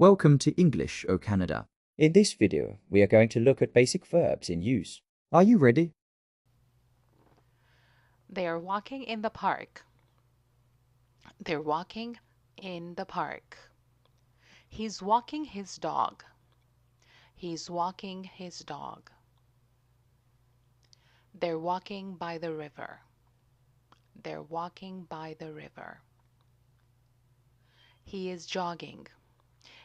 Welcome to English, O Canada. In this video, we are going to look at basic verbs in use. Are you ready? They are walking in the park. They're walking in the park. He's walking his dog. He's walking his dog. They're walking by the river. They're walking by the river. He is jogging.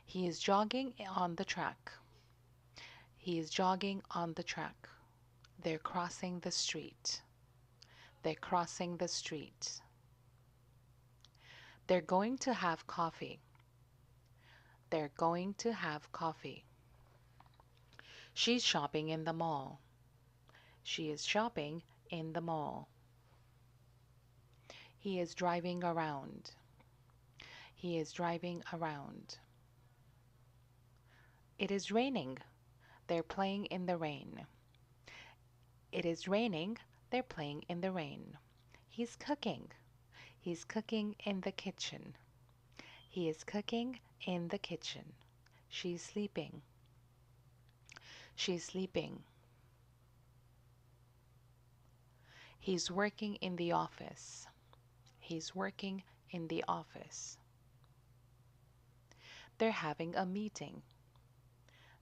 He is jogging on the track. He is jogging on the track. They're crossing the street. They're crossing the street. They're going to have coffee. They're going to have coffee. She's shopping in the mall. She is shopping in the mall. He is driving around. He is driving around. It is raining. They're playing in the rain. It is raining. They're playing in the rain. He's cooking. He's cooking in the kitchen. He is cooking in the kitchen. She's sleeping. She's sleeping. He's working in the office. He's working in the office. They're having a meeting.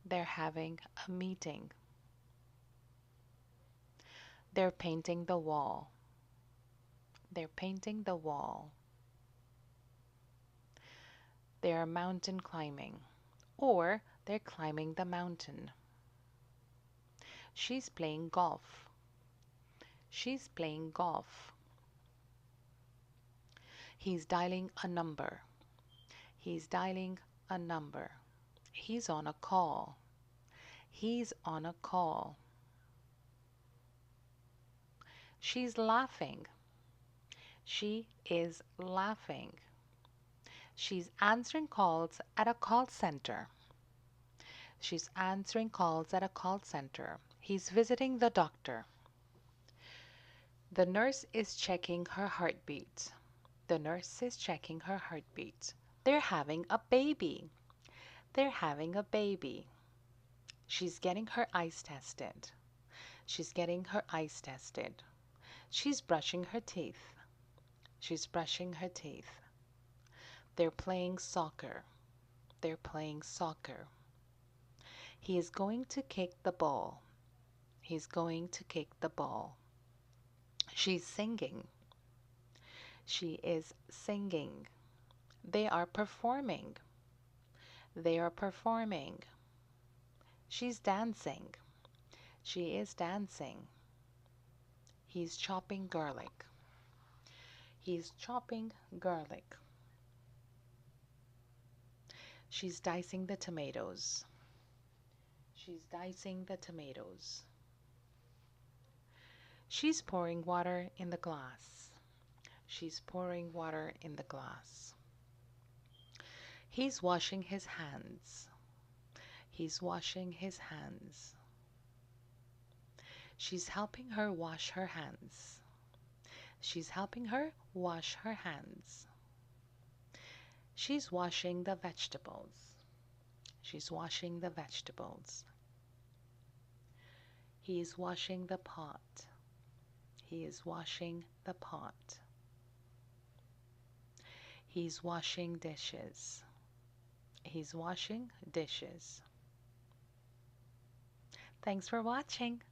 They're having a meeting. They're painting the wall. They're painting the wall. They're mountain climbing, or they're climbing the mountain. She's playing golf. She's playing golf. He's dialing a number. He's dialing a number. He's on a call. He's on a call. She's laughing. She is laughing. She's answering calls at a call center. She's answering calls at a call center. He's visiting the doctor. The nurse is checking her heartbeat. The nurse is checking her heartbeat. They're having a baby. They're having a baby. She's getting her eyes tested. She's getting her eyes tested. She's brushing her teeth. She's brushing her teeth. They're playing soccer. They're playing soccer. He is going to kick the ball. He's going to kick the ball. She's singing. She is singing. They are performing. They are performing. She's dancing. She is dancing. He's chopping garlic. He's chopping garlic. She's dicing the tomatoes. She's dicing the tomatoes. She's pouring water in the glass. She's pouring water in the glass. He's washing his hands. He's washing his hands. She's helping her wash her hands. She's helping her wash her hands. She's washing the vegetables. She's washing the vegetables. He is washing the pot. He is washing the pot. He's washing dishes. He's washing dishes. Thanks for watching.